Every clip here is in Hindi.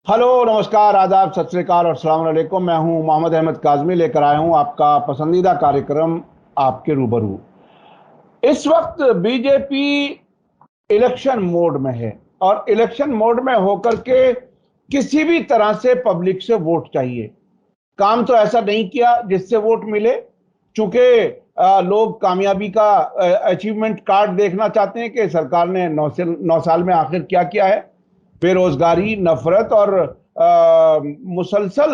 हेलो, नमस्कार, आदाब, सत श्री अकाल और अस्सलाम वालेकुम। मैं हूं मोहम्मद अहमद काज़मी, लेकर आया हूं आपका पसंदीदा कार्यक्रम आपके रूबरू। इस वक्त बीजेपी इलेक्शन मोड में है और इलेक्शन मोड में होकर के किसी भी तरह से पब्लिक से वोट चाहिए। काम तो ऐसा नहीं किया जिससे वोट मिले, चूंकि लोग कामयाबी का अचीवमेंट कार्ड देखना चाहते हैं कि सरकार ने 9 साल में आखिर क्या किया है। बेरोजगारी, नफरत और मुसलसल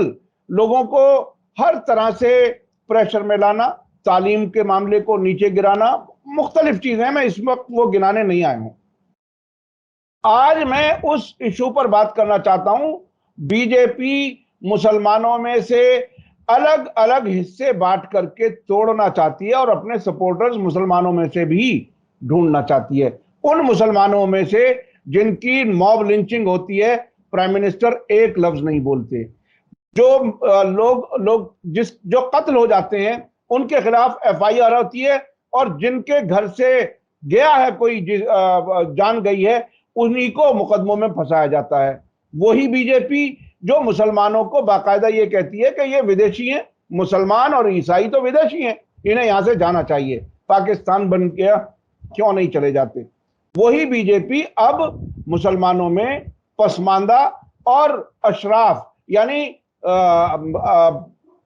लोगों को हर तरह से प्रेशर में लाना, तालीम के मामले को नीचे गिराना, मुख्तलिफ चीजें। मैं इस वक्त वो गिनाने नहीं आया हूं। आज मैं उस इशू पर बात करना चाहता हूं। बीजेपी मुसलमानों में से अलग अलग हिस्से बांट करके तोड़ना चाहती है और अपने सपोर्टर्स मुसलमानों में से भी ढूंढना चाहती है। उन मुसलमानों में से जिनकी मॉब लिंचिंग होती है, प्राइम मिनिस्टर एक लफ्ज नहीं बोलते। जो लोग लोग जिस जो कत्ल हो जाते हैं उनके खिलाफ एफआईआर होती है, और जिनके घर से गया है कोई, जान गई है, उन्हीं को मुकदमों में फंसाया जाता है। वही बीजेपी जो मुसलमानों को बाकायदा ये कहती है कि ये विदेशी हैं, मुसलमान और ईसाई तो विदेशी हैं, इन्हें यहां से जाना चाहिए, पाकिस्तान बन गया क्यों नहीं चले जाते। वही बीजेपी अब मुसलमानों में पसमानदा और अशराफ, यानी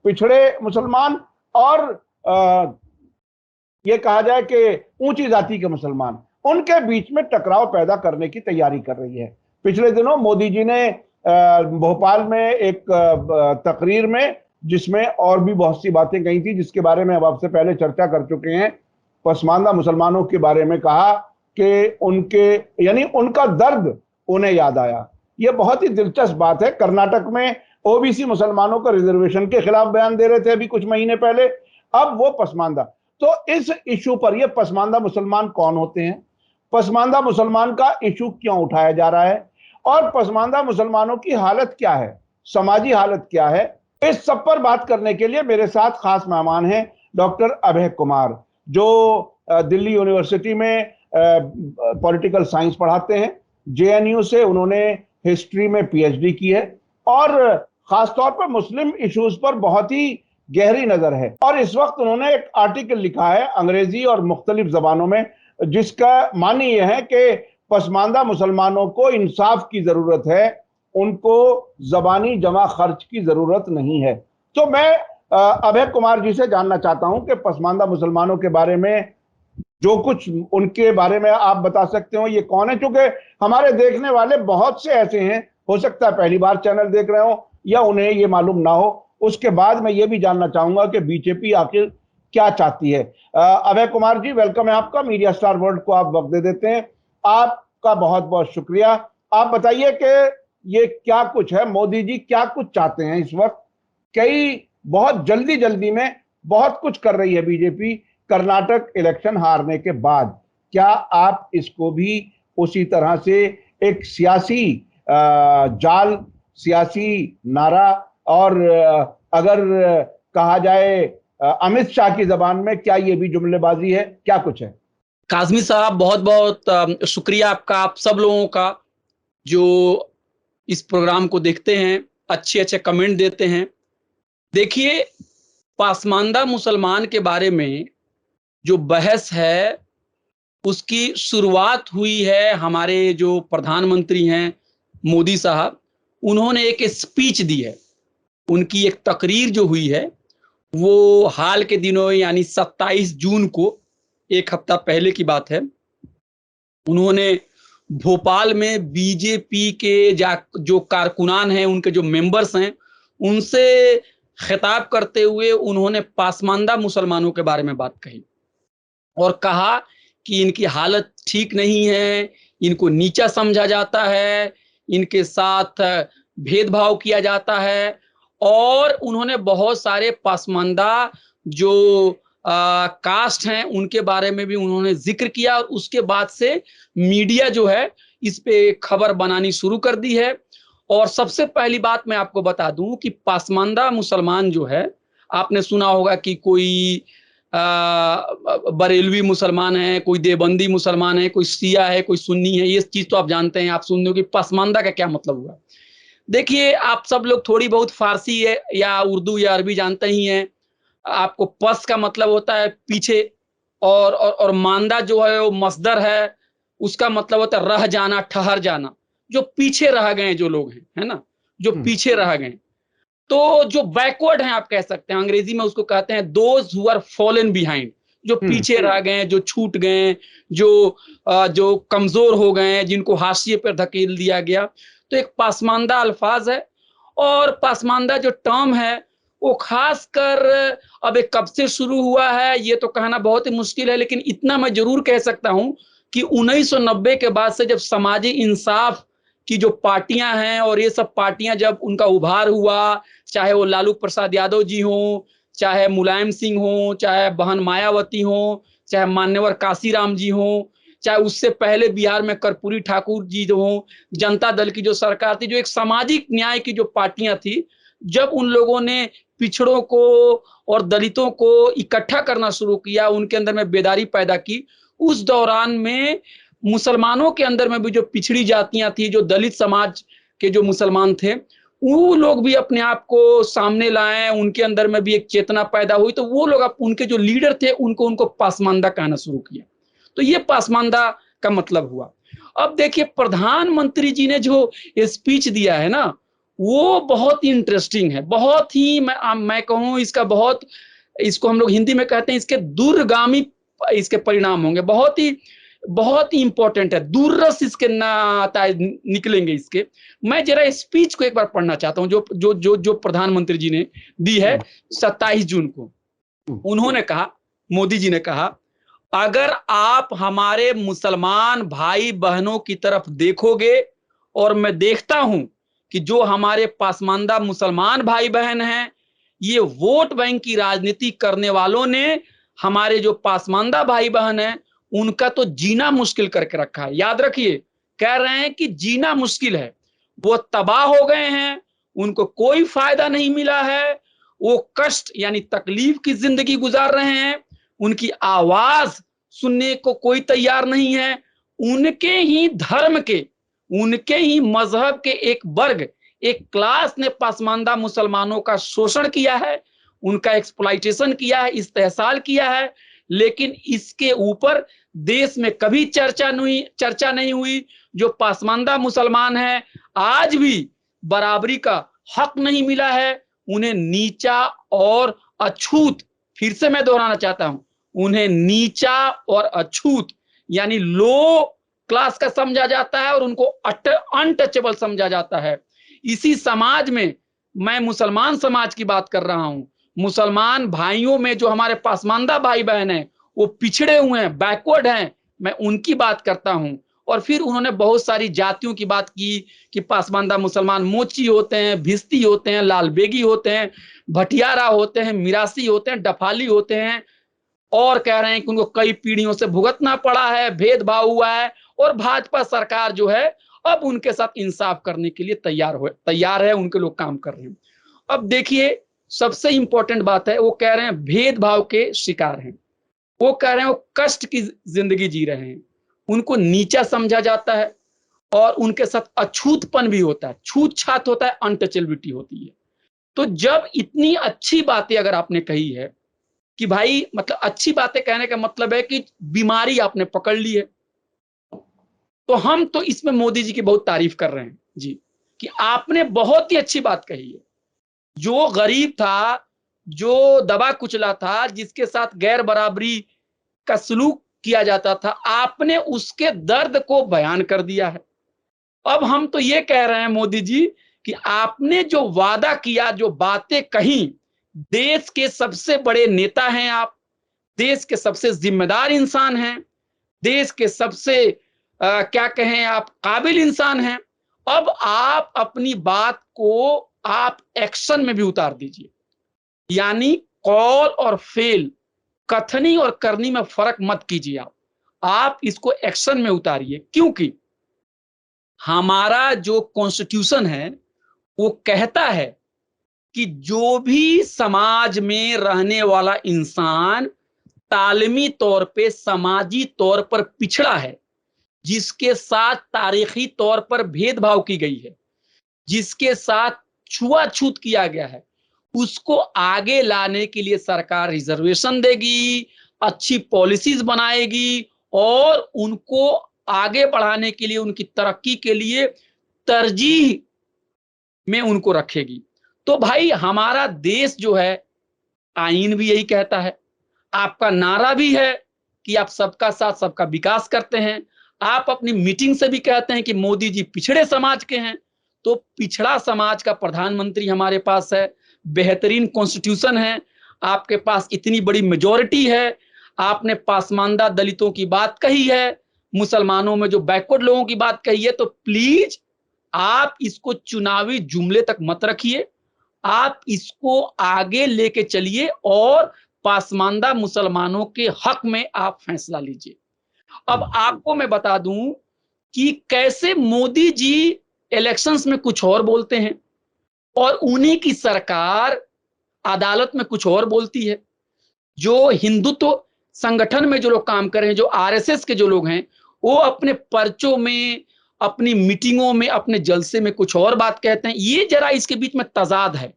पिछड़े मुसलमान और ये कहा जाए कि ऊंची जाति के मुसलमान, उनके बीच में टकराव पैदा करने की तैयारी कर रही है। पिछले दिनों मोदी जी ने भोपाल में एक तकरीर में, जिसमें और भी बहुत सी बातें कही थी जिसके बारे में अब आपसे पहले चर्चा कर चुके हैं, पसमानदा मुसलमानों के बारे में कहा कि उनके, यानी उनका दर्द उन्हें याद आया। यह बहुत ही दिलचस्प बात है। कर्नाटक में ओबीसी मुसलमानों को रिजर्वेशन के खिलाफ बयान दे रहे थे अभी कुछ महीने पहले, अब वो पसमानदा। तो इस इशू पर, ये पसमानदा मुसलमान कौन होते हैं, पसमानदा मुसलमान का इशू क्यों उठाया जा रहा है, और पसमानदा मुसलमानों की हालत क्या है, समाजी हालत क्या है, इस सब पर बात करने के लिए मेरे साथ खास मेहमान हैं डॉक्टर अभय कुमार, जो दिल्ली यूनिवर्सिटी में पॉलिटिकल साइंस पढ़ाते हैं। जेएनयू से उन्होंने हिस्ट्री में पीएचडी की है और खासतौर पर मुस्लिम इश्यूज पर बहुत ही गहरी नजर है। और इस वक्त उन्होंने एक आर्टिकल लिखा है अंग्रेजी और मुख्तलिफ जबानों में, जिसका मानी यह है कि पसमानदा मुसलमानों को इंसाफ की जरूरत है, उनको जबानी जमा खर्च की जरूरत नहीं है। तो मैं अभय कुमार जी से जानना चाहता हूं कि पसमानदा मुसलमानों के बारे में जो कुछ उनके बारे में आप बता सकते हो, ये कौन है। क्योंकि हमारे देखने वाले बहुत से ऐसे हैं, हो सकता है पहली बार चैनल देख रहे हो या उन्हें ये मालूम ना हो। उसके बाद मैं ये भी जानना चाहूंगा कि बीजेपी आखिर क्या चाहती है। अभय कुमार जी, वेलकम है आपका। मीडिया स्टार वर्ल्ड को आप वक्त दे देते हैं, आपका बहुत बहुत शुक्रिया। आप बताइए कि ये क्या कुछ है, मोदी जी क्या कुछ चाहते हैं इस वक्त। कई बहुत जल्दी जल्दी में बहुत कुछ कर रही है बीजेपी कर्नाटक इलेक्शन हारने के बाद। क्या आप इसको भी उसी तरह से एक सियासी जाल, सियासी नारा, और अगर कहा जाए अमित शाह की जबान में, क्या ये भी जुमलेबाजी है, क्या कुछ है। काज़मी साहब, बहुत बहुत शुक्रिया आपका, आप सब लोगों का जो इस प्रोग्राम को देखते हैं, अच्छे अच्छे कमेंट देते हैं। देखिए, पसमानदा मुसलमान के बारे में जो बहस है उसकी शुरुआत हुई है हमारे जो प्रधानमंत्री हैं मोदी साहब, उन्होंने एक स्पीच दी है। उनकी एक तकरीर जो हुई है वो हाल के दिनों यानी 27 जून को, एक हफ्ता पहले की बात है, उन्होंने भोपाल में बीजेपी के जो कारकुनान हैं, उनके जो मेंबर्स हैं, उनसे खिताब करते हुए उन्होंने पसमानदा मुसलमानों के बारे में बात कही और कहा कि इनकी हालत ठीक नहीं है, इनको नीचा समझा जाता है, इनके साथ भेदभाव किया जाता है। और उन्होंने बहुत सारे पसमानदा जो कास्ट हैं उनके बारे में भी उन्होंने जिक्र किया, और उसके बाद से मीडिया जो है इस पे खबर बनानी शुरू कर दी है। और सबसे पहली बात मैं आपको बता दूं कि पसमानदा मुसलमान जो है, आपने सुना होगा कि कोई बरेलवी मुसलमान है, कोई देवबंदी मुसलमान है, कोई शिया है, कोई सुन्नी है, ये चीज तो आप जानते हैं। आप सुनते हो कि पसमानदा का क्या मतलब हुआ। देखिए, आप सब लोग थोड़ी बहुत फारसी है या उर्दू या अरबी जानते ही हैं। आपको पस का मतलब होता है पीछे, और मांदा जो है वो मस्दर है, उसका मतलब होता है रह जाना, ठहर जाना, जो पीछे रह गए जो लोग हैं, है ना, जो पीछे रह गए। तो जो बैकवर्ड हैं आप कह सकते हैं, अंग्रेजी में उसको कहते हैं those who are fallen behind, जो पीछे रह गए, जो छूट गए, जो कमजोर हो गए, जिनको हाशिए पर धकेल दिया गया। तो एक पासमानदा अल्फाज है, और पासमानदा जो टर्म है वो खासकर अब एक कब से शुरू हुआ है ये तो कहना बहुत ही मुश्किल है, लेकिन इतना मैं जरूर कह सकता हूं कि 1990 के बाद से जब समाजी इंसाफ की जो पार्टियां हैं और ये सब पार्टियां जब उनका उभार हुआ, चाहे वो लालू प्रसाद यादव जी हों, चाहे मुलायम सिंह हों, चाहे बहन मायावती हों, चाहे मान्यवर काशीराम जी हों, चाहे उससे पहले बिहार में कर्पूरी ठाकुर जी जो हों, जनता दल की जो सरकार थी, जो एक सामाजिक न्याय की जो पार्टियां थी, जब उन लोगों ने पिछड़ों को और दलितों को इकट्ठा करना शुरू किया, उनके अंदर में बेदारी पैदा की, उस दौरान में मुसलमानों के अंदर में भी जो पिछड़ी जातियां थी, जो दलित समाज के जो मुसलमान थे, वो लोग भी अपने आप को सामने लाए, उनके अंदर में भी एक चेतना पैदा हुई। तो वो लोग उनके जो लीडर थे उनको पासमानदा कहना शुरू किया। तो ये पासमानदा का मतलब हुआ। अब देखिए, प्रधानमंत्री जी ने जो स्पीच दिया है ना, वो बहुत ही इंटरेस्टिंग है, बहुत ही मैं कहूँ इसका बहुत, इसको हम लोग हिंदी में कहते हैं इसके दूरगामी इसके परिणाम होंगे, बहुत ही इंपॉर्टेंट है, दूररस इसके नाता निकलेंगे इसके। मैं जरा स्पीच को एक बार पढ़ना चाहता हूं जो जो जो जो प्रधानमंत्री जी ने दी है 27 जून को। उन्होंने कहा, मोदी जी ने कहा, अगर आप हमारे मुसलमान भाई बहनों की तरफ देखोगे, और मैं देखता हूं कि जो हमारे पासमानदा मुसलमान भाई बहन हैं, ये वोट बैंक की राजनीति करने वालों ने हमारे जो पासमानदा भाई बहन हैं उनका तो जीना मुश्किल करके रखा है। याद रखिए, कह रहे हैं कि जीना मुश्किल है, वो तबाह हो गए हैं, उनको कोई फायदा नहीं मिला है, वो कष्ट यानी तकलीफ की जिंदगी गुजार रहे हैं, उनकी आवाज सुनने को कोई तैयार नहीं है। उनके ही धर्म के, उनके ही मजहब के एक वर्ग, एक क्लास ने पासमानदा मुसलमानों का शोषण किया है, उनका एक्सप्लॉइटेशन किया है, इस्तेहसाल किया है, लेकिन इसके ऊपर देश में कभी चर्चा नहीं हुई। जो पासमानदा मुसलमान हैं, आज भी बराबरी का हक नहीं मिला है, उन्हें नीचा और अछूत, फिर से मैं दोहराना चाहता हूं, उन्हें नीचा और अछूत यानी लो क्लास का समझा जाता है, और उनको अनटचेबल समझा जाता है। इसी समाज में मैं मुसलमान समाज की बात कर रहा हूं, मुसलमान भाइयों में जो हमारे पासमानदा भाई बहन हैं वो पिछड़े हुए हैं, बैकवर्ड हैं, मैं उनकी बात करता हूं। और फिर उन्होंने बहुत सारी जातियों की बात की कि पासमानदा मुसलमान मोची होते हैं, भिस्ती होते हैं, लालबेगी होते हैं, भटियारा होते हैं, मिरासी होते हैं, डफाली होते हैं, और कह रहे हैं कि उनको कई पीढ़ियों से भुगतना पड़ा है, भेदभाव हुआ है, और भाजपा सरकार जो है अब उनके साथ इंसाफ करने के लिए तैयार है, उनके लोग काम कर रहे हैं। अब देखिए, सबसे इंपॉर्टेंट बात है, वो कह रहे हैं भेदभाव के शिकार हैं, वो कह रहे हैं वो कष्ट की जिंदगी जी रहे हैं, उनको नीचा समझा जाता है, और उनके साथ अछूतपन भी होता है, छूत छात होता है, अनटचेबिलिटी होती है। तो जब इतनी अच्छी बातें अगर आपने कही है कि भाई, मतलब अच्छी बातें कहने का मतलब है कि बीमारी आपने पकड़ ली है, तो हम तो इसमें मोदी जी की बहुत तारीफ कर रहे हैं जी, कि आपने बहुत ही अच्छी बात कही है। जो गरीब था, जो दबा कुचला था, जिसके साथ गैर बराबरी का सलूक किया जाता था, आपने उसके दर्द को बयान कर दिया है। अब हम तो ये कह रहे हैं मोदी जी कि आपने जो वादा किया, जो बातें कही, देश के सबसे बड़े नेता हैं आप, देश के सबसे जिम्मेदार इंसान हैं, देश के सबसे क्या कहें आप, काबिल इंसान हैं। अब आप अपनी बात को आप एक्शन में भी उतार दीजिए, यानी कॉल और फेल, कथनी और करनी में फर्क मत कीजिए, आप इसको एक्शन में उतारिए, क्योंकि हमारा जो कॉन्स्टिट्यूशन है वो कहता है कि जो भी समाज में रहने वाला इंसान तालमी तौर पे, समाजी तौर पर पिछड़ा है, जिसके साथ तारीखी तौर पर भेदभाव की गई है, जिसके साथ छुआछूत किया गया है, उसको आगे लाने के लिए सरकार रिजर्वेशन देगी, अच्छी पॉलिसीज बनाएगी और उनको आगे बढ़ाने के लिए, उनकी तरक्की के लिए तरजीह में उनको रखेगी। तो भाई हमारा देश जो है, आईन भी यही कहता है, आपका नारा भी है कि आप सबका साथ सबका विकास करते हैं। आप अपनी मीटिंग से भी कहते हैं कि मोदी जी पिछड़े समाज के हैं। तो पिछड़ा समाज का प्रधानमंत्री हमारे पास है, बेहतरीन कॉन्स्टिट्यूशन है, आपके पास इतनी बड़ी मेजॉरिटी है, आपने पासमानदा दलितों की बात कही है, मुसलमानों में जो बैकवर्ड लोगों की बात कही है, तो प्लीज आप इसको चुनावी जुमले तक मत रखिए, आप इसको आगे लेके चलिए और पासमानदा मुसलमानों के हक में आप फैसला लीजिए। अब आपको मैं बता दूं कि कैसे मोदी जी इलेक्शंस में कुछ और बोलते हैं और उन्हीं की सरकार अदालत में कुछ और बोलती है। जो हिंदुत्व संगठन में जो लोग काम कर रहे हैं, जो आरएसएस के जो लोग हैं, वो अपने पर्चों में, अपनी मीटिंगों में, अपने जलसे में कुछ और बात कहते हैं। ये जरा इसके बीच में तजाद है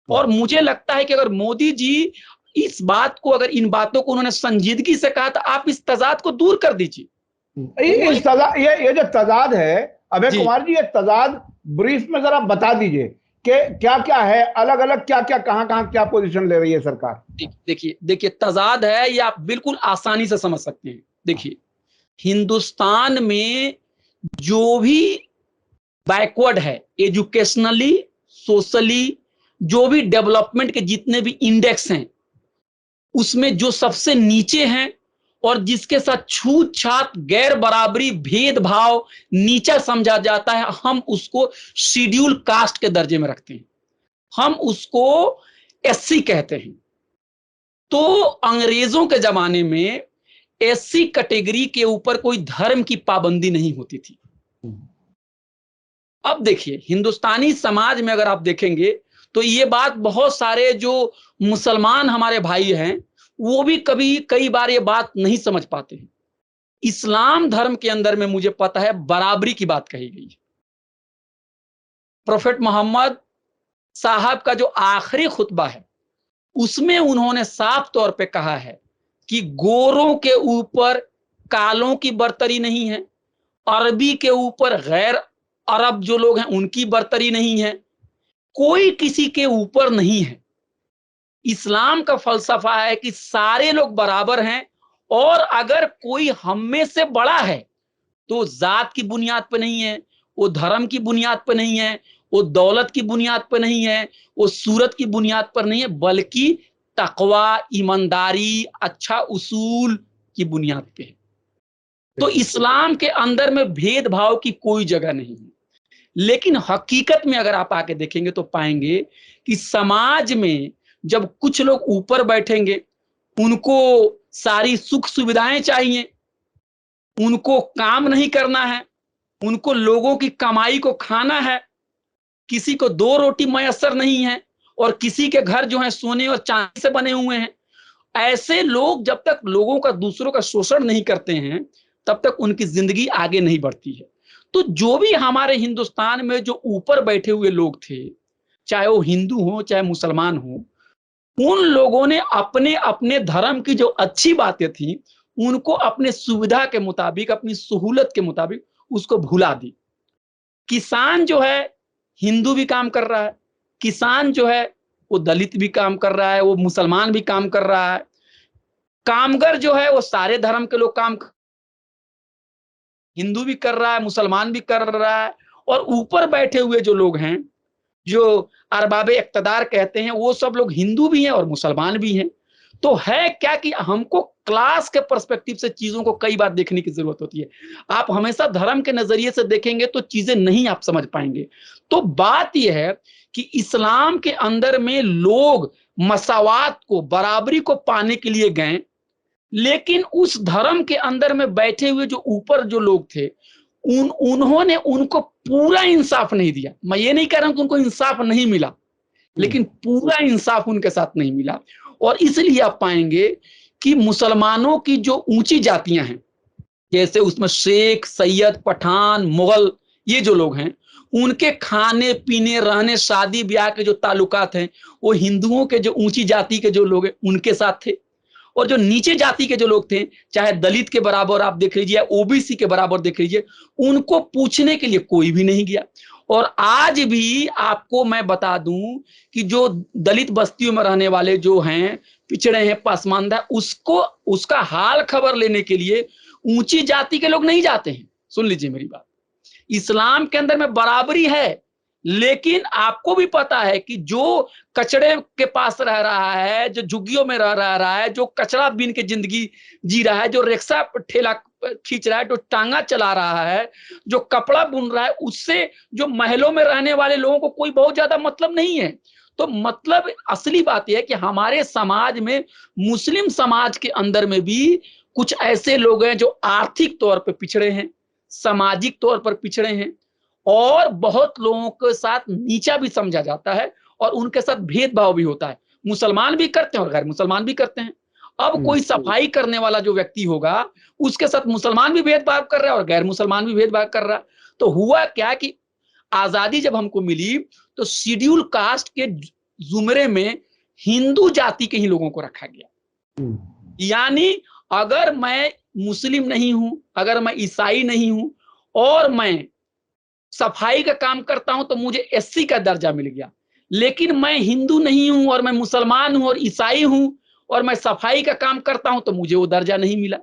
और मुझे लगता है कि अगर मोदी जी इस बात को, अगर इन बातों को उन्होंने संजीदगी से कहा, तो आप इस तजाद को दूर कर दीजिए। ये जो तजाद है अभय कुमार जी, ये तजाद ब्रीफ में जरा बता दीजिए कि क्या क्या है, अलग अलग क्या क्या, कहां क्या पोजीशन ले रही है सरकार। देखिए तजाद है, ये आप बिल्कुल आसानी से समझ सकते हैं। देखिए, हिंदुस्तान में जो भी बैकवर्ड है, एजुकेशनली, सोशली, जो भी डेवलपमेंट के जितने भी इंडेक्स हैं, उसमें जो सबसे नीचे हैं और जिसके साथ छूत छात, गैर बराबरी, भेदभाव नीचा समझा जाता है, हम उसको शेड्यूल कास्ट के दर्जे में रखते हैं, हम उसको एससी कहते हैं। तो अंग्रेजों के जमाने में एससी कैटेगरी के ऊपर कोई धर्म की पाबंदी नहीं होती थी। अब देखिए, हिंदुस्तानी समाज में अगर आप देखेंगे तो ये बात बहुत सारे जो मुसलमान हमारे भाई हैं, वो भी कई बार ये बात नहीं समझ पाते हैं। इस्लाम धर्म के अंदर में मुझे पता है बराबरी की बात कही गई है। प्रोफेट मोहम्मद साहब का जो आखिरी खुतबा है, उसमें उन्होंने साफ तौर पे कहा है कि गोरों के ऊपर कालों की बर्तरी नहीं है, अरबी के ऊपर गैर अरब जो लोग हैं उनकी बर्तरी नहीं है, कोई किसी के ऊपर नहीं है। इस्लाम का फलसफा है कि सारे लोग बराबर हैं और अगर कोई हम में से बड़ा है तो जात की बुनियाद पर नहीं है, वो धर्म की बुनियाद पर नहीं है, वो दौलत की बुनियाद पर नहीं है, वो सूरत की बुनियाद पर नहीं है, बल्कि तकवा, ईमानदारी, अच्छा उसूल की बुनियाद पे है। तो इस्लाम के अंदर में भेदभाव की कोई जगह नहीं है। लेकिन हकीकत में अगर आप आके देखेंगे तो पाएंगे कि समाज में जब कुछ लोग ऊपर बैठेंगे, उनको सारी सुख सुविधाएं चाहिए, उनको काम नहीं करना है, उनको लोगों की कमाई को खाना है, किसी को दो रोटी मयसर नहीं है और किसी के घर जो है सोने और चांदी से बने हुए हैं। ऐसे लोग जब तक लोगों का, दूसरों का शोषण नहीं करते हैं, तब तक उनकी जिंदगी आगे नहीं बढ़ती है। तो जो भी हमारे हिंदुस्तान में जो ऊपर बैठे हुए लोग थे, चाहे वो हिंदू हो चाहे मुसलमान हो, उन लोगों ने अपने अपने धर्म की जो अच्छी बातें थी उनको अपने सुविधा के मुताबिक, अपनी सहूलत के मुताबिक उसको भुला दी। किसान जो है हिंदू भी काम कर रहा है, किसान जो है वो दलित भी काम कर रहा है, वो मुसलमान भी काम कर रहा है, कामगर जो है वो सारे धर्म के लोग काम, हिंदू भी कर रहा है, मुसलमान भी कर रहा है, और ऊपर बैठे हुए जो लोग हैं, जो अरबाबे इक्तदार कहते हैं, वो सब लोग हिंदू भी हैं और मुसलमान भी हैं। तो है क्या कि हमको क्लास के पर्सपेक्टिव से चीजों को कई बार देखने की जरूरत होती है। आप हमेशा धर्म के नजरिए से देखेंगे तो चीजें नहीं आप समझ पाएंगे। तो बात यह है कि इस्लाम के अंदर में लोग मसावात को, बराबरी को पाने के लिए गए, लेकिन उस धर्म के अंदर में बैठे हुए जो ऊपर जो लोग थे, उन्होंने उनको पूरा इंसाफ नहीं दिया। मैं ये नहीं कह रहा हूं कि उनको इंसाफ नहीं मिला, लेकिन पूरा इंसाफ उनके साथ नहीं मिला। और इसलिए आप पाएंगे कि मुसलमानों की जो ऊंची जातियां हैं, जैसे उसमें शेख, सैयद, पठान, मुगल, ये जो लोग हैं, उनके खाने पीने रहने शादी ब्याह के जो ताल्लुकात हैं वो हिंदुओं के जो ऊंची जाति के जो लोग हैं उनके साथ थे, और जो नीचे जाति के जो लोग थे, चाहे दलित के बराबर आप देख लीजिए, ओबीसी के बराबर देख लीजिए, उनको पूछने के लिए कोई भी नहीं गया। और आज भी आपको मैं बता दूं कि जो दलित बस्तियों में रहने वाले जो हैं, पिछड़े हैं, पसमानदा, उसको उसका हाल खबर लेने के लिए ऊंची जाति के लोग नहीं जाते हैं। सुन लीजिए मेरी बात, इस्लाम के अंदर में बराबरी है, लेकिन आपको भी पता है कि जो कचड़े के पास रह रहा है, जो झुग्गियों में रह रहा है, जो कचरा बीन के जिंदगी जी रहा है, जो रिक्शा ठेला खींच रहा है, जो टांगा चला रहा है, जो कपड़ा बुन रहा है, उससे जो महलों में रहने वाले लोगों को कोई बहुत ज्यादा मतलब नहीं है। तो मतलब असली बात यह है कि हमारे समाज में, मुस्लिम समाज के अंदर में भी कुछ ऐसे लोग हैं जो आर्थिक तौर पर पिछड़े हैं, सामाजिक तौर पर पिछड़े हैं, और बहुत लोगों के साथ नीचा भी समझा जाता है, और उनके साथ भेदभाव भी होता है। मुसलमान भी करते हैं और गैर मुसलमान भी करते हैं। अब कोई सफाई करने वाला जो व्यक्ति होगा, उसके साथ मुसलमान भी भेदभाव कर रहा है और गैर मुसलमान भी भेदभाव कर रहा है। तो हुआ क्या कि आजादी जब हमको मिली तो शेड्यूल कास्ट के जुमरे में हिंदू जाति के ही लोगों को रखा गया। यानी अगर मैं मुस्लिम नहीं हूं, अगर मैं ईसाई नहीं हूं और मैं सफाई का काम करता हूं तो मुझे एससी का दर्जा मिल गया, लेकिन मैं हिंदू नहीं हूं और मैं मुसलमान हूं और ईसाई हूं और मैं सफाई का काम करता हूं तो मुझे वो दर्जा नहीं मिला।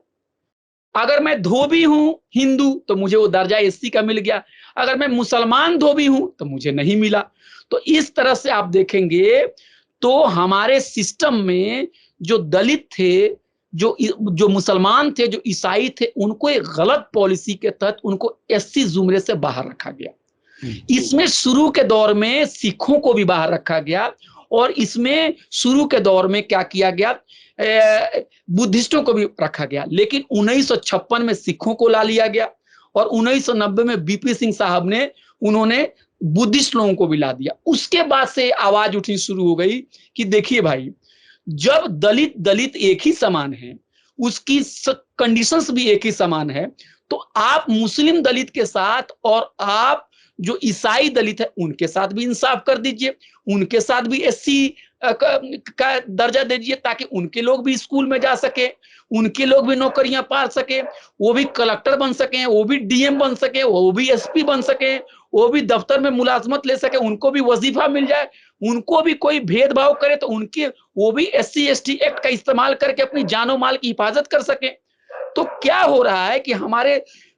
अगर मैं धोबी हूं हिंदू तो मुझे वो दर्जा एससी का मिल गया, अगर मैं मुसलमान धोबी हूं तो मुझे नहीं मिला। तो इस तरह से आप देखेंगे तो हमारे सिस्टम में जो दलित थे, जो मुसलमान थे, जो ईसाई थे, उनको एक गलत पॉलिसी के तहत उनको एससी जुमरे से बाहर रखा गया। इसमें शुरू के दौर में सिखों को भी बाहर रखा गया, और इसमें शुरू के दौर में क्या किया गया, बुद्धिस्टों को भी रखा गया। लेकिन 1956 में सिखों को ला लिया गया, और 1990 में बीपी सिंह साहब ने उन्होंने बुद्धिस्ट लोगों को भी ला दिया। उसके बाद से आवाज उठनी शुरू हो गई कि देखिए भाई, जब दलित एक ही समान है, उसकी कंडीशंस भी एक ही समान है, तो आप मुस्लिम दलित के साथ और आप जो ईसाई दलित है उनके साथ भी इंसाफ कर दीजिए, उनके साथ भी एससी का दर्जा दे दीजिए, ताकि उनके लोग भी स्कूल में जा सके, उनके लोग भी नौकरियां पा सके, वो भी कलेक्टर बन सके, वो भी डीएम बन सके, वो भी एसपी बन सके, वो भी दफ्तर में मुलाजमत ले सके, उनको भी वजीफा मिल जाए, उनको भी कोई भेदभाव करे तो उनके वो भी एससी एसटी एक्ट का इस्तेमाल करके अपनी जानो माल की हिफाजत कर सके। तो क्या हो रहा है कि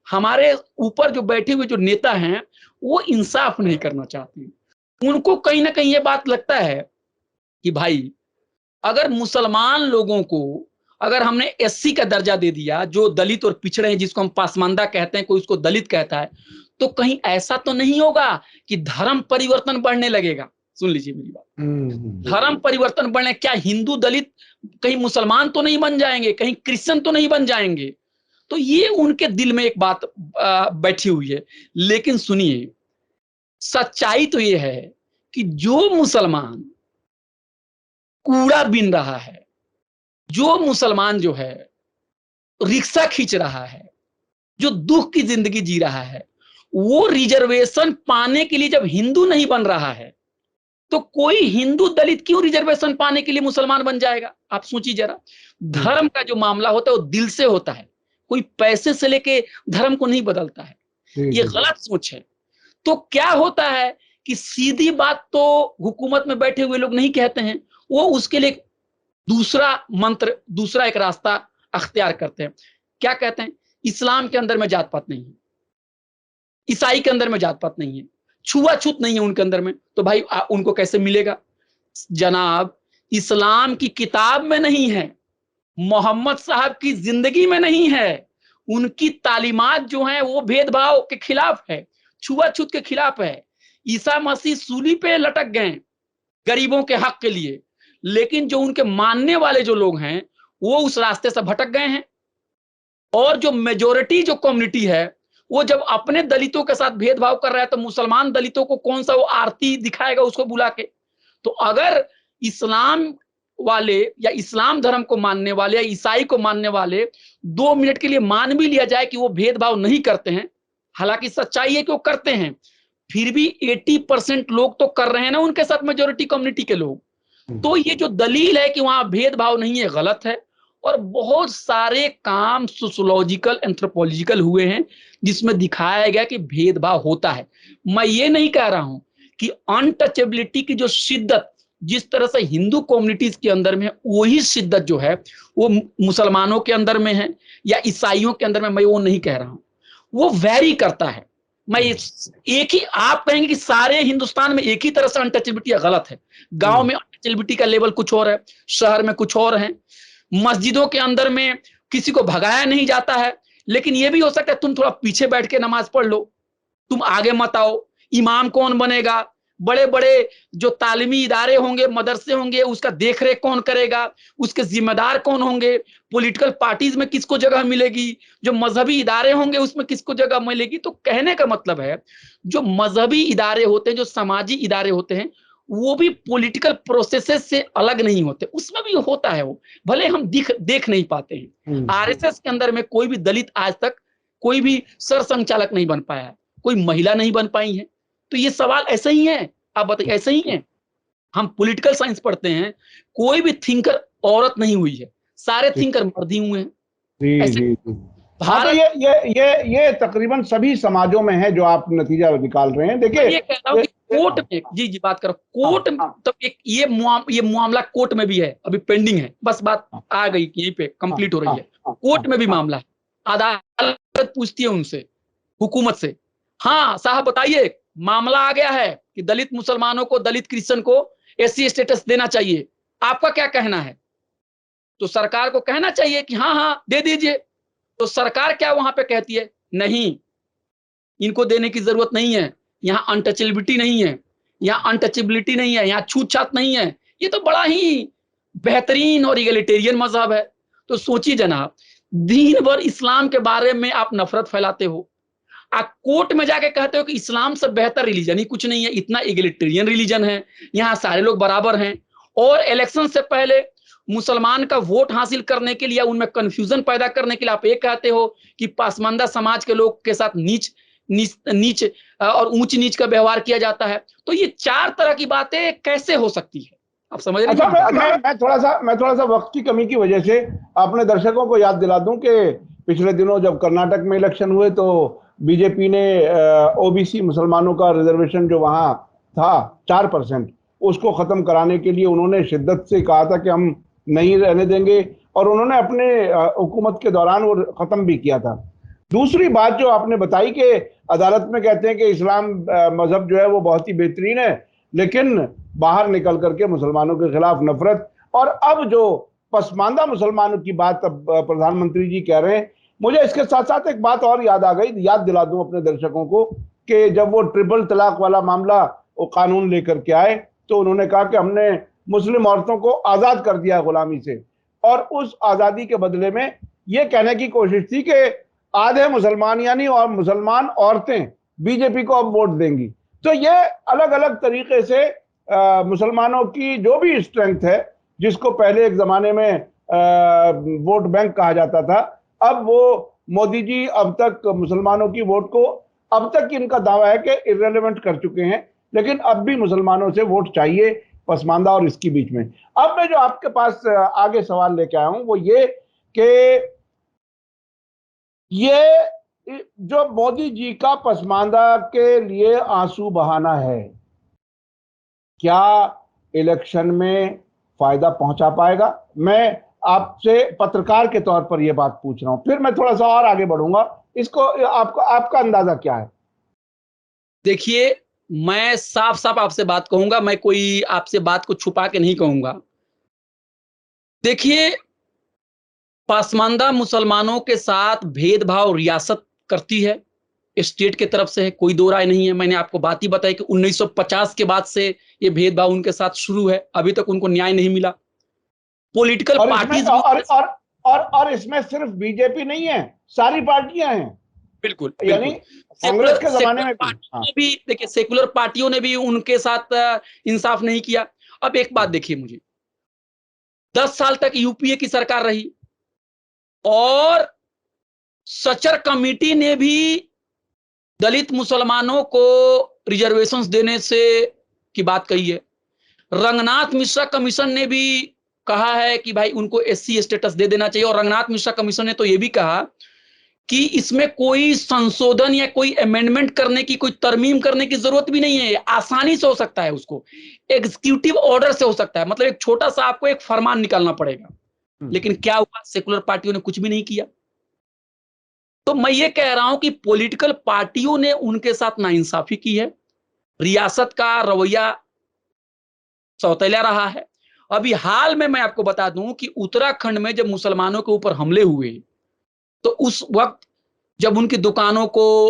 हमारे ऊपर जो बैठे हुए जो नेता हैं वो इंसाफ नहीं करना चाहते। उनको कहीं ना कहीं ये बात लगता है कि भाई, अगर मुसलमान लोगों को अगर हमने एससी का दर्जा दे दिया, जो दलित और पिछड़े हैं, जिसको हम पासमानदा कहते हैं, कोई उसको दलित कहता है, तो कहीं ऐसा तो नहीं होगा कि धर्म परिवर्तन बढ़ने लगेगा। सुन लीजिए मेरी बात, धर्म परिवर्तन बढ़ने, क्या हिंदू दलित कहीं मुसलमान तो नहीं बन जाएंगे, कहीं क्रिश्चियन तो नहीं बन जाएंगे? तो ये उनके दिल में एक बात बैठी हुई है। लेकिन सुनिए, सच्चाई तो ये है कि जो मुसलमान कूड़ा बीन रहा है, जो मुसलमान जो है रिक्शा खींच रहा है, जो दुख की जिंदगी जी रहा है, वो रिजर्वेशन पाने के लिए जब हिंदू नहीं बन रहा है, तो कोई हिंदू दलित क्यों रिजर्वेशन पाने के लिए मुसलमान बन जाएगा? आप सोचिए जरा। धर्म का जो मामला होता है वो दिल से होता है, कोई पैसे से लेके धर्म को नहीं बदलता है। ये गलत सोच है। तो क्या होता है कि सीधी बात तो हुकूमत में बैठे हुए लोग नहीं कहते हैं, वो उसके लिए दूसरा मंत्र, दूसरा एक रास्ता अख्तियार करते हैं। क्या कहते हैं? इस्लाम के अंदर में जात पात नहीं है, ईसाई के अंदर में जात पात नहीं है, छुआछूत नहीं है उनके अंदर में, तो भाई उनको कैसे मिलेगा? जनाब, इस्लाम की किताब में नहीं है, मोहम्मद साहब की जिंदगी में नहीं है। उनकी तालीमात जो है वो भेदभाव के खिलाफ है, छुआछूत के खिलाफ है। ईसा मसीह सूली पे लटक गए गरीबों के हक के लिए, लेकिन जो उनके मानने वाले जो लोग हैं वो उस रास्ते से भटक गए हैं। और जो मेजोरिटी जो कम्युनिटी है वो जब अपने दलितों के साथ भेदभाव कर रहा है, तो मुसलमान दलितों को कौन सा वो आरती दिखाएगा उसको बुला के? तो अगर इस्लाम वाले या इस्लाम धर्म को मानने वाले या ईसाई को मानने वाले 2 मिनट के लिए मान भी लिया जाए कि वो भेदभाव नहीं करते हैं, हालांकि सच्चाई है कि वो करते हैं, फिर भी 80% लोग तो कर रहे हैं ना उनके साथ, मेजोरिटी कम्युनिटी के लोग। तो ये जो दलील है कि वहां भेदभाव नहीं है, गलत है। और बहुत सारे काम सोशियोलॉजिकल एंथ्रोपोलॉजिकल हुए हैं जिसमें दिखाया गया कि भेदभाव होता है। मैं ये नहीं कह रहा हूं कि अनटचेबिलिटी की जो शिद्दत जिस तरह से हिंदू कम्युनिटीज के अंदर में है, वही शिद्दत जो है वो मुसलमानों के अंदर में है या ईसाइयों के अंदर में, मैं वो नहीं कह रहा हूं। वो वैरी करता है। मैं एक ही, आप कहेंगे कि सारे हिंदुस्तान में एक ही तरह से अनटचेबिलिटी गलत है। गांव में अनटचेबिलिटी का लेवल कुछ और है, शहर में कुछ और है। मस्जिदों के अंदर में किसी को भगाया नहीं जाता है, लेकिन यह भी हो सकता है तुम थोड़ा पीछे बैठ के नमाज पढ़ लो, तुम आगे मत आओ। इमाम कौन बनेगा, बड़े बड़े जो तालीमी इदारे होंगे, मदरसे होंगे, उसका देखरेख कौन करेगा, उसके जिम्मेदार कौन होंगे, पॉलिटिकल पार्टीज में किसको जगह मिलेगी, जो मजहबी इदारे होंगे उसमें किसको जगह मिलेगी। तो कहने का मतलब है जो मजहबी इदारे होते हैं, जो समाजी इदारे होते हैं, वो भी पॉलिटिकल प्रोसेसेस से अलग नहीं होते, उसमें भी होता है वो, भले हम देख नहीं पाते हैं। आरएसएस के अंदर में कोई भी दलित आज तक कोई भी सरसंघचालक नहीं बन पाया है, कोई महिला नहीं बन पाई है। तो ये सवाल ऐसे ही है, आप बताइए, ऐसे ही है। हम पॉलिटिकल साइंस पढ़ते हैं, कोई भी थिंकर औरत नहीं हुई है, सारे थिंकर मर्द ही हुए हैं। जी जी जी। हाँ, तो ये तकरीबन सभी समाजों में है जो आप नतीजा निकाल रहे हैं। देखिए, ये कहता हूं कि कोर्ट में, जी बात करो, कोर्ट में तो एक ये मामला कोर्ट में भी है, अभी पेंडिंग है, बस बात आ गई यहीं पे कंप्लीट हो रही है। कोर्ट में भी मामला है, अदालत पूछती है उनसे, हुकूमत से, हाँ साहब बताइए, मामला आ गया है कि दलित मुसलमानों को, दलित क्रिश्चियन को एससी स्टेटस देना चाहिए, आपका क्या कहना है। तो सरकार को कहना चाहिए कि हाँ हाँ दे दीजिए। तो सरकार क्या वहां पे कहती है, नहीं, इनको देने की जरूरत नहीं है, यहाँ अनटचेबिलिटी नहीं है, यहाँ अनटचेबिलिटी नहीं है, यहाँ छूत छात नहीं है। ये तो बड़ा ही बेहतरीन और इगलिटेरियन मजहब है। तो सोचिए जनाब, दिन भर इस्लाम के बारे में आप नफरत फैलाते हो, आप कोर्ट में जाके कहते हो कि इस्लाम से बेहतर रिलीजन ही कुछ नहीं है, इतना इगलिटेरियन रिलीजन है, यहाँ सारे लोग बराबर हैं। और इलेक्शन से पहले मुसलमान का वोट हासिल करने के लिए, उनमें कंफ्यूजन पैदा करने के लिए आप ये कहते हो कि पासमानदा समाज के लोग के साथ नीच नीच नीच और ऊंच नीच का व्यवहार किया जाता है। तो ये चार तरह की बातें कैसे हो सकती है, आप समझ रहे हैं। अच्छा, मैं थोड़ा सा वक्त की कमी की वजह से अपने दर्शकों को याद दिला दूं कि पिछले दिनों जब कर्नाटक में इलेक्शन हुए तो बीजेपी ने ओबीसी मुसलमानों का रिजर्वेशन जो वहां था 4%, उसको खत्म कराने के लिए उन्होंने शिद्दत से कहा था कि हम नहीं रहने देंगे, और उन्होंने अपने हुकूमत के दौरान वो खत्म भी किया था। दूसरी बात जो आपने बताई कि अदालत में कहते हैं कि इस्लाम मजहब जो है वो बहुत ही बेहतरीन है, लेकिन बाहर निकल करके मुसलमानों के खिलाफ नफरत, और अब जो पसमानदा मुसलमानों की बात अब प्रधानमंत्री जी कह रहे हैं। मुझे इसके साथ साथ एक बात और याद आ गई, याद दिला दूं अपने दर्शकों को कि जब वो ट्रिपल तलाक वाला मामला वो कानून लेकर के आए तो उन्होंने कहा कि हमने मुस्लिम औरतों को आजाद कर दिया गुलामी से, और उस आजादी के बदले में ये कहने की कोशिश थी कि आधे मुसलमान यानी और मुसलमान औरतें बीजेपी को अब वोट देंगी। तो ये अलग अलग तरीके से मुसलमानों की जो भी स्ट्रेंथ है, जिसको पहले एक जमाने में वोट बैंक कहा जाता था, अब वो मोदी जी अब तक मुसलमानों की वोट को, अब तक इनका दावा है कि इररिलेवेंट कर चुके हैं, लेकिन अब भी मुसलमानों से वोट चाहिए पसमानदा और इसकी बीच में। अब मैं जो आपके पास आगे सवाल लेके आया हूं वो ये कि ये जो मोदी जी का पसमानदा के लिए आंसू बहाना है, क्या इलेक्शन में फायदा पहुंचा पाएगा? मैं आपसे पत्रकार के तौर पर यह बात पूछ रहा हूं, फिर मैं थोड़ा सा और आगे बढ़ूंगा। इसको आपका अंदाजा क्या है? देखिए, मैं साफ साफ आपसे बात कहूंगा, मैं कोई आपसे बात को छुपा के नहीं कहूंगा। देखिए, पासमानदा मुसलमानों के साथ भेदभाव रियासत करती है, स्टेट के तरफ से है, कोई दो राय नहीं है। मैंने आपको बात ही बताई कि 1950 के बाद से ये भेदभाव उनके साथ शुरू है, अभी तक उनको न्याय नहीं मिला। पॉलिटिकल पार्टीज और इसमें सिर्फ बीजेपी नहीं है, सारी पार्टियां हैं। बिल्कुल, यानी कांग्रेस के जमाने में भी देखिए, सेकुलर पार्टियों ने भी उनके साथ इंसाफ नहीं किया। अब एक बात देखिए, मुझे 10 साल तक यूपीए की सरकार रही और सचर कमेटी ने भी दलित मुसलमानों को रिजर्वेशंस देने से की बात कही है। रंगनाथ मिश्रा कमीशन ने भी कहा है कि भाई उनको एससी स्टेटस दे देना चाहिए, और रंगनाथ मिश्रा कमीशन ने तो ये भी कहा कि इसमें कोई संशोधन या कोई अमेंडमेंट करने की, कोई तरमीम करने की जरूरत भी नहीं है, आसानी से हो सकता है, उसको एग्जीक्यूटिव ऑर्डर से हो सकता है। मतलब एक छोटा सा आपको एक फरमान निकालना पड़ेगा। लेकिन क्या हुआ, सेकुलर पार्टियों ने कुछ भी नहीं किया। तो मैं ये कह रहा हूं कि पॉलिटिकल पार्टियों ने उनके साथ नाइंसाफी की है, रियासत का रवैया सौतेला रहा है। अभी हाल में मैं आपको बता दूं कि उत्तराखंड में जब मुसलमानों के ऊपर हमले हुए, तो उस वक्त जब उनकी दुकानों को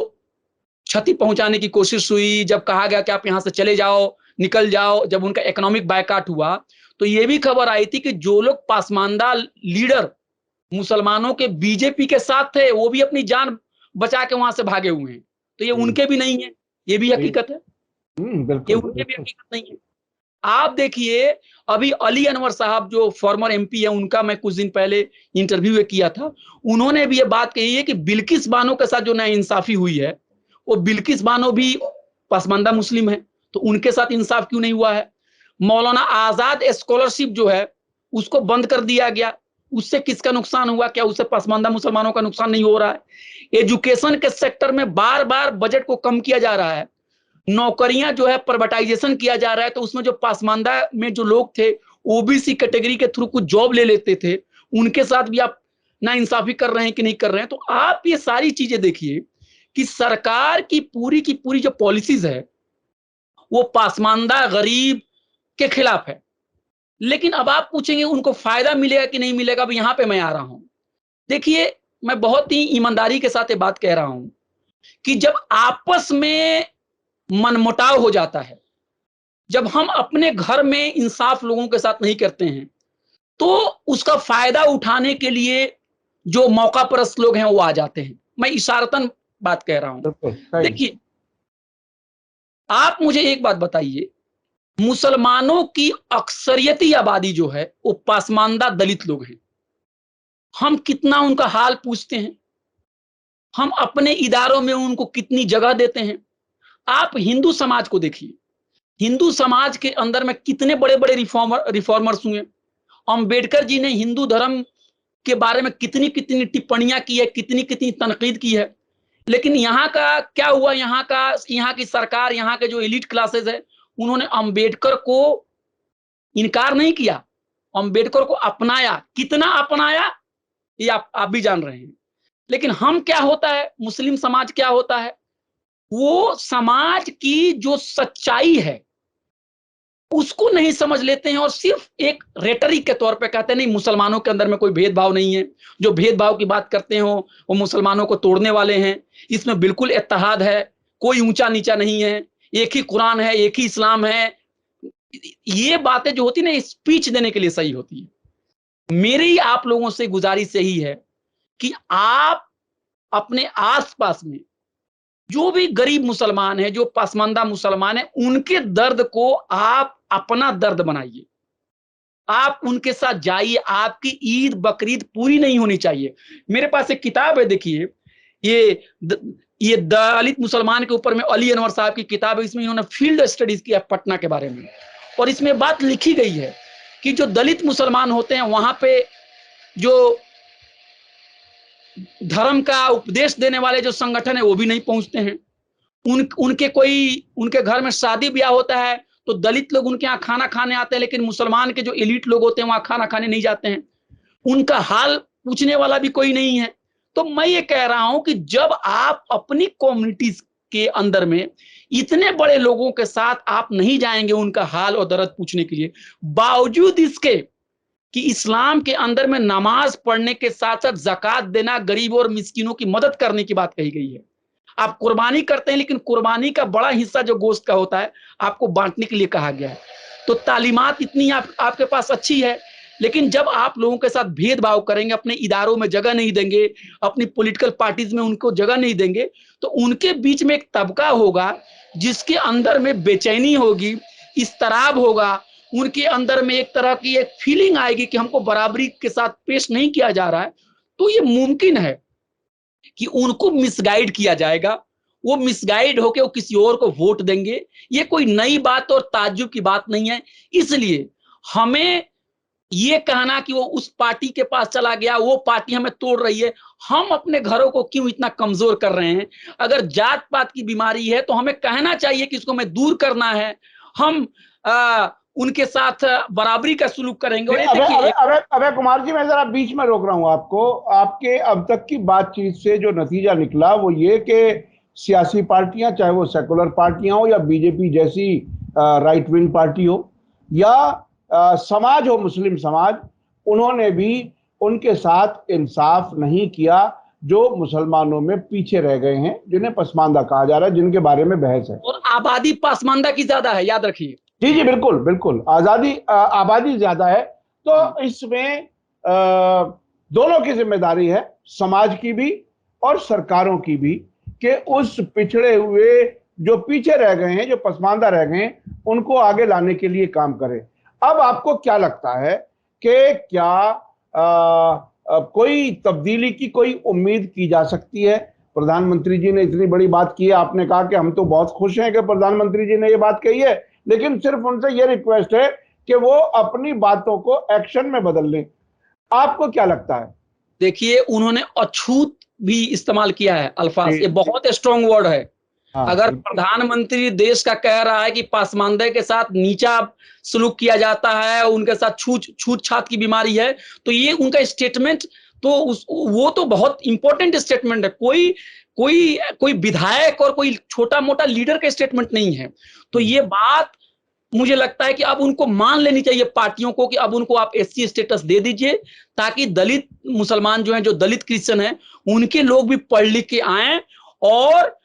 क्षति पहुंचाने की कोशिश हुई, जब कहा गया कि आप यहां से चले जाओ, निकल जाओ, जब उनका इकोनॉमिक बायकॉट हुआ, तो यह भी खबर आई थी कि जो लोग पासमानदा लीडर मुसलमानों के बीजेपी के साथ थे, वो भी अपनी जान बचा के वहां से भागे हुए हैं। तो ये उनके भी नहीं है, ये भी हकीकत है, ये बिल्कुल उनके भी हकीकत नहीं है। आप देखिए, अभी अली अनवर साहब जो फॉर्मर एमपी है, उनका मैं कुछ दिन पहले इंटरव्यू किया था, उन्होंने भी ये बात कही है कि बिल्किस बानो के साथ जो नाइंसाफी हुई है, वो बिल्किस बानो भी पसमानदा मुस्लिम है, तो उनके साथ इंसाफ क्यों नहीं हुआ है। मौलाना आजाद स्कॉलरशिप जो है उसको बंद कर दिया गया, उससे किसका नुकसान हुआ, क्या उससे पसमानदा मुसलमानों का नुकसान नहीं हो रहा है। एजुकेशन के सेक्टर में बार बार बजट को कम किया जा रहा है, नौकरियां जो है प्राइवेटाइजेशन किया जा रहा है, तो उसमें जो पासमानदा में जो लोग थे, ओबीसी कैटेगरी के थ्रू कुछ जॉब ले लेते थे, उनके साथ भी आप ना इंसाफी कर रहे हैं कि नहीं कर रहे हैं। तो आप ये सारी चीजें देखिए कि सरकार की पूरी जो पॉलिसीज है वो पासमानदा गरीब के खिलाफ है। लेकिन अब आप पूछेंगे उनको फायदा मिलेगा कि नहीं मिलेगा। अब यहां पे मैं आ रहा हूं, देखिए मैं बहुत ही ईमानदारी के साथ ये बात कह रहा हूं कि जब आपस में मनमुटाव हो जाता है, जब हम अपने घर में इंसाफ लोगों के साथ नहीं करते हैं, तो उसका फायदा उठाने के लिए जो मौका परस्त लोग हैं वो आ जाते हैं। मैं इशारतन बात कह रहा हूं। देखिए, आप मुझे एक बात बताइए, मुसलमानों की अक्सरियती आबादी जो है वो पासमानदा दलित लोग हैं। हम कितना उनका हाल पूछते हैं, हम अपने इदारों में उनको कितनी जगह देते हैं। आप हिंदू समाज को देखिए, हिंदू समाज के अंदर में कितने बड़े बड़े रिफॉर्मर्स हुए। अंबेडकर जी ने हिंदू धर्म के बारे में कितनी कितनी टिप्पणियां की है, कितनी कितनी तनकीद की है। लेकिन यहाँ का क्या हुआ, यहाँ की सरकार, यहाँ के जो एलिट क्लासेस है, उन्होंने अंबेडकर को इनकार नहीं किया, अंबेडकर को अपनाया। कितना अपनाया ये आप भी जान रहे हैं। लेकिन हम क्या होता है, मुस्लिम समाज क्या होता है, वो समाज की जो सच्चाई है उसको नहीं समझ लेते हैं, और सिर्फ एक रेटरिक के तौर पे कहते हैं नहीं मुसलमानों के अंदर में कोई भेदभाव नहीं है, जो भेदभाव की बात करते हो वो मुसलमानों को तोड़ने वाले हैं, इसमें बिल्कुल इत्तेहाद है, कोई ऊंचा नीचा नहीं है, एक ही कुरान है, एक ही इस्लाम है। ये बातें जो होती है ना, स्पीच देने के लिए सही होती है। मेरी आप लोगों से गुजारिश यही है कि आप अपने आसपास में जो भी गरीब मुसलमान है, जो पसमानदा मुसलमान है, उनके दर्द को आप अपना दर्द बनाइए, आप उनके साथ जाइए। आपकी ईद बकरीद पूरी नहीं होनी चाहिए। मेरे पास एक किताब है, देखिए ये दलित मुसलमान के ऊपर में अली अनवर साहब की किताब है। इसमें इन्होंने फील्ड स्टडीज किया पटना के बारे में, और इसमें बात लिखी गई है कि जो दलित मुसलमान होते हैं वहां पे जो धर्म का उपदेश देने वाले जो संगठन है वो भी नहीं पहुंचते हैं। उनके घर में शादी ब्याह होता है तो दलित लोग उनके यहाँ खाना खाने आते हैं, लेकिन मुसलमान के जो एलिट लोग होते हैं वहां खाना खाने नहीं जाते हैं। उनका हाल पूछने वाला भी कोई नहीं है। तो मैं ये कह रहा हूं कि जब आप अपनी कम्युनिटीज के अंदर में इतने बड़े लोगों के साथ आप नहीं जाएंगे उनका हाल और दर्द पूछने के लिए, बावजूद इसके कि इस्लाम के अंदर में नमाज पढ़ने के साथ साथ ज़कात देना, गरीबों और मिस्किनों की मदद करने की बात कही गई है। आप कुर्बानी करते हैं, लेकिन कुर्बानी का बड़ा हिस्सा जो गोश्त का होता है आपको बांटने के लिए कहा गया है। तो तालीमात इतनी आपके पास अच्छी है, लेकिन जब आप लोगों के साथ भेदभाव करेंगे, अपने इदारों में जगह नहीं देंगे, अपनी पॉलिटिकल पार्टीज में उनको जगह नहीं देंगे, तो उनके बीच में एक तबका होगा जिसके अंदर में बेचैनी होगी, इस्तराब होगा, उनके अंदर में एक तरह की एक फीलिंग आएगी कि हमको बराबरी के साथ पेश नहीं किया जा रहा है। तो ये मुमकिन है कि उनको मिसगाइड किया जाएगा, वो मिसगाइड होके वो किसी और को वोट देंगे। ये कोई नई बात और ताज्जुब की बात नहीं है। इसलिए हमें ये कहना कि वो उस पार्टी के पास चला गया, वो पार्टी हमें तोड़ रही है, हम अपने घरों को क्यों इतना कमजोर कर रहे हैं? अगर जात पात की बीमारी है तो हमें कहना चाहिए कि इसको हमें दूर करना है। हम उनके साथ बराबरी का सलूक करेंगे। और ये देखिए, अभय कुमार जी, मैं जरा बीच में रोक रहा हूं आपको। आपके अब तक की बातचीत से जो नतीजा निकला वो ये कि सियासी पार्टियां, चाहे वो सेकुलर पार्टियां हो या बीजेपी जैसी राइट विंग पार्टी हो या समाज हो, मुस्लिम समाज, उन्होंने भी उनके साथ इंसाफ नहीं किया जो मुसलमानों में पीछे रह गए हैं, जिन्हें पसमानदा कहा जा रहा है, जिनके बारे में बहस है। और आबादी पसमानदा की ज्यादा है, याद रखिए। जी जी, बिल्कुल बिल्कुल, आबादी ज्यादा है। तो इसमें दोनों की जिम्मेदारी है, समाज की भी और सरकारों की भी, कि उस पिछड़े हुए जो पीछे रह गए हैं, जो पसमानदा रह गए हैं, उनको आगे लाने के लिए काम करें। अब आपको क्या लगता है कि क्या कोई तब्दीली की कोई उम्मीद की जा सकती है? प्रधानमंत्री जी ने इतनी बड़ी बात की है, आपने कहा कि हम तो बहुत खुश हैं कि प्रधानमंत्री जी ने ये बात कही है, लेकिन सिर्फ उनसे ये रिक्वेस्ट है कि वो अपनी बातों को एक्शन में बदल लें। आपको क्या लगता है? देखिए, उन्होंने अछूत भी इस्तेमाल किया है अल्फाज, ये बहुत स्ट्रॉन्ग वर्ड है। अगर प्रधानमंत्री देश का कह रहा है कि पासमानदे के साथ नीचा सलूक किया जाता है, उनके साथ छूत छात की बीमारी है, तो ये उनका स्टेटमेंट तो वो तो बहुत इंपॉर्टेंट स्टेटमेंट है। कोई विधायक और कोई छोटा मोटा लीडर का स्टेटमेंट नहीं है। तो ये बात मुझे लगता है कि अब उनको मान लेनी चाहिए पार्टियों को, कि अब उनको आप एससी स्टेटस दे दीजिए, ताकि दलित मुसलमान जो हैं, जो दलित क्रिश्चियन हैं, उनके लोग भी पढ़ लिख के आए। और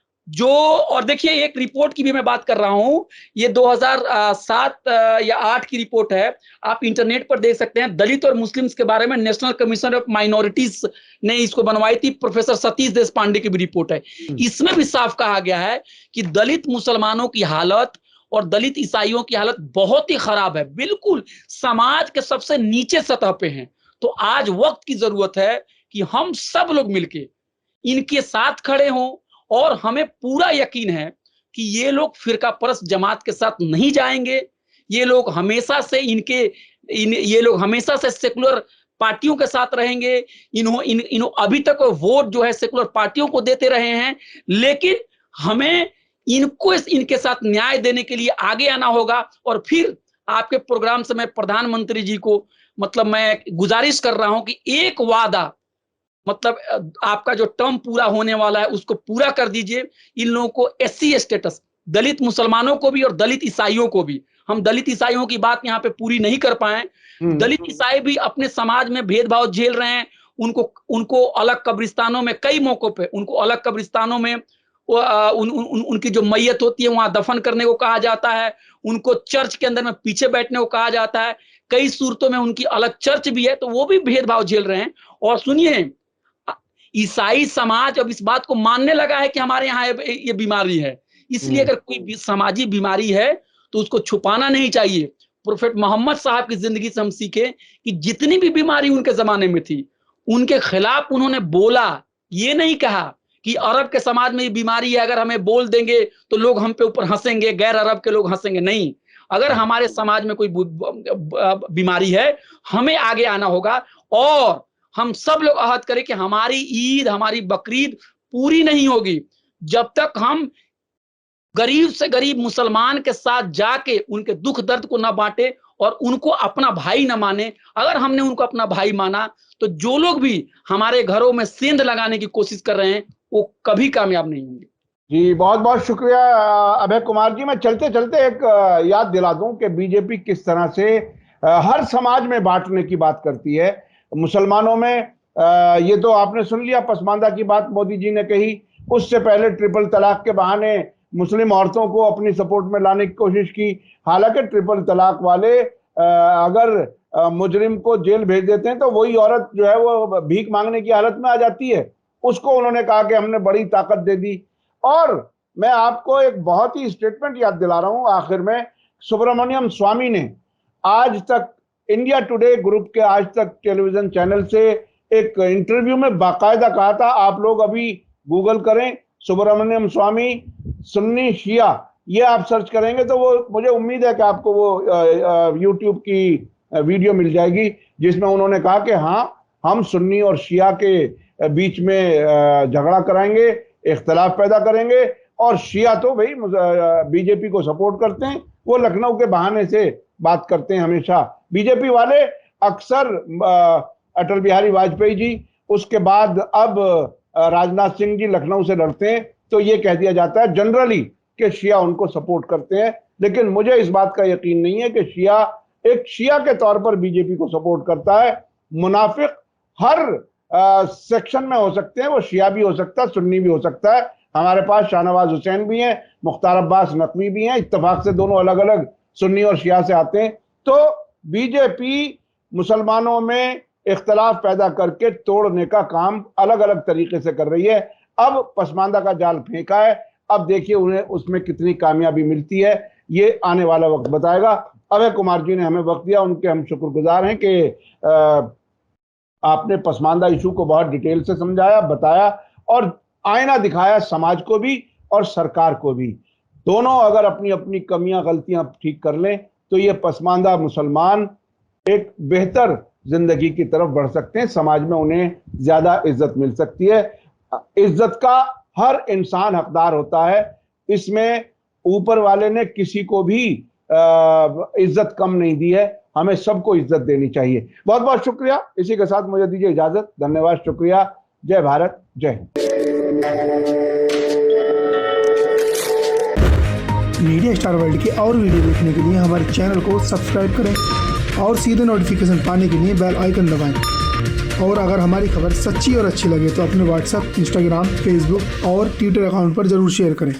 देखिए, एक रिपोर्ट की भी मैं बात कर रहा हूं, ये 2007 या 8 की रिपोर्ट है, आप इंटरनेट पर देख सकते हैं। दलित और मुस्लिम्स के बारे में नेशनल कमीशन ऑफ माइनॉरिटीज ने इसको बनवाई थी, प्रोफेसर सतीश देशपांडे की भी रिपोर्ट है। इसमें भी साफ कहा गया है कि दलित मुसलमानों की हालत और दलित ईसाइयों की हालत बहुत ही खराब है, बिल्कुल समाज के सबसे नीचे सतह पे हैं। तो आज वक्त की जरूरत है कि हम सब लोग मिलके इनके साथ खड़े हों, और हमें पूरा यकीन है कि ये लोग फिरका परस्त जमात के साथ नहीं जाएंगे। ये लोग हमेशा से ये लोग हमेशा से सेकुलर पार्टियों के साथ रहेंगे। इन्हों अभी तक वोट जो है सेकुलर पार्टियों को देते रहे हैं, लेकिन हमें इनके साथ न्याय देने के लिए आगे आना होगा। और फिर आपके प्रोग्राम से मैं प्रधानमंत्री जी को मतलब मैं गुजारिश कर रहा हूं कि एक वादा, मतलब आपका जो टर्म पूरा होने वाला है उसको पूरा कर दीजिए। इन लोगों को एससी स्टेटस, दलित मुसलमानों को भी और दलित ईसाइयों को भी, हम दलित ईसाइयों की बात यहाँ पे पूरी नहीं कर पाए। दलित ईसाई भी अपने समाज में भेदभाव झेल रहे हैं। उनको अलग कब्रिस्तानों में, कई मौकों पे उनको अलग कब्रिस्तानों में उनकी जो मैयत होती है वहां दफन करने को कहा जाता है। उनको चर्च के अंदर में पीछे बैठने को कहा जाता है। कई सूरतों में उनकी अलग चर्च भी है, तो वो भी भेदभाव झेल रहे हैं। और सुनिए, ईसाई समाज अब इस बात को मानने लगा है कि हमारे यहाँ ये बीमारी है। इसलिए अगर कोई सामाजिक बीमारी है तो उसको छुपाना नहीं चाहिए। प्रोफेट मोहम्मद साहब की जिंदगी से हम सीखे कि जितनी भी बीमारी उनके जमाने में थी, उनके खिलाफ उन्होंने बोला। ये नहीं कहा कि अरब के समाज में ये बीमारी है, अगर हमें बोल देंगे तो लोग हम पे ऊपर हंसेंगे, गैर अरब के लोग हंसेंगे। नहीं, अगर हमारे समाज में कोई बीमारी है, हमें आगे आना होगा। और हम सब लोग अहद करें कि हमारी ईद, हमारी बकरीद पूरी नहीं होगी जब तक हम गरीब से गरीब मुसलमान के साथ जाके उनके दुख दर्द को ना बांटे और उनको अपना भाई ना माने। अगर हमने उनको अपना भाई माना तो जो लोग भी हमारे घरों में सेंध लगाने की कोशिश कर रहे हैं वो कभी कामयाब नहीं होंगे। जी, बहुत बहुत शुक्रिया अभय कुमार जी। मैं चलते चलते एक याद दिला दूं कि बीजेपी किस तरह से हर समाज में बांटने की बात करती है। मुसलमानों में ये तो आपने सुन लिया, पसमानदा की बात मोदी जी ने कही। उससे पहले ट्रिपल तलाक के बहाने मुस्लिम औरतों को अपनी सपोर्ट में लाने की कोशिश की। हालांकि ट्रिपल तलाक वाले अगर मुजरिम को जेल भेज देते हैं तो वही औरत जो है वो भीख मांगने की हालत में आ जाती है। उसको उन्होंने कहा कि हमने बड़ी ताकत दे दी। और मैं आपको एक बहुत ही स्टेटमेंट याद दिला रहा हूं आखिर में। सुब्रमण्यम स्वामी ने आज तक इंडिया टुडे ग्रुप के आज तक टेलीविजन चैनल से एक इंटरव्यू में बाकायदा कहा था, आप लोग अभी गूगल करें, सुब्रमण्यम स्वामी सुन्नी शिया, ये आप सर्च करेंगे तो वो मुझे उम्मीद है कि आपको वो यूट्यूब की वीडियो मिल जाएगी, जिसमें उन्होंने कहा कि हाँ, हम सुन्नी और शिया के बीच में झगड़ा कराएंगे, इख्तलाफ पैदा करेंगे। और शिया तो भाई बीजेपी को सपोर्ट करते हैं, वो लखनऊ के बहाने से बात करते हैं हमेशा। बीजेपी वाले अक्सर अटल बिहारी वाजपेयी जी, उसके बाद अब राजनाथ सिंह जी लखनऊ से लड़ते हैं, तो ये कह दिया जाता है जनरली कि शिया उनको सपोर्ट करते हैं। लेकिन मुझे इस बात का यकीन नहीं है कि शिया एक शिया के तौर पर बीजेपी को सपोर्ट करता है। मुनाफिक हर सेक्शन में हो सकते हैं, वो शिया भी हो सकता है, सुन्नी भी हो सकता है। हमारे पास शाहनवाज हुसैन भी हैं, मुख्तार अब्बास नकवी भी हैं, इत्तेफाक से दोनों अलग अलग सुन्नी और शिया से आते हैं। तो बीजेपी मुसलमानों में इख्तलाफ पैदा करके तोड़ने का काम अलग अलग तरीके से कर रही है। अब पसमानदा का जाल फेंका है, अब देखिए उन्हें उसमें कितनी कामयाबी मिलती है, ये आने वाला वक्त बताएगा। अभय कुमार जी ने हमें वक्त दिया, उनके हम शुक्रगुजार हैं कि आपने पसमानदा इशू को बहुत डिटेल से समझाया, बताया और आईना दिखाया समाज को भी और सरकार को भी। दोनों अगर अपनी अपनी कमियां गलतियां ठीक कर लें तो ये पसमानदा मुसलमान एक बेहतर जिंदगी की तरफ बढ़ सकते हैं, समाज में उन्हें ज्यादा इज्जत मिल सकती है। इज्जत का हर इंसान हकदार होता है, इसमें ऊपर वाले ने किसी को भी इज्जत कम नहीं दी है, हमें सबको इज्जत देनी चाहिए। बहुत बहुत शुक्रिया, इसी के साथ मुझे दीजिए इजाजत। धन्यवाद, शुक्रिया, जय भारत, जय हिंद। मीडिया स्टार वर्ल्ड के और वीडियो देखने के लिए हमारे चैनल को सब्सक्राइब करें और सीधे नोटिफिकेशन पाने के लिए बेल आइकन दबाएं। और अगर हमारी खबर सच्ची और अच्छी लगे तो अपने व्हाट्सएप, इंस्टाग्राम, फेसबुक और ट्विटर अकाउंट पर जरूर शेयर करें।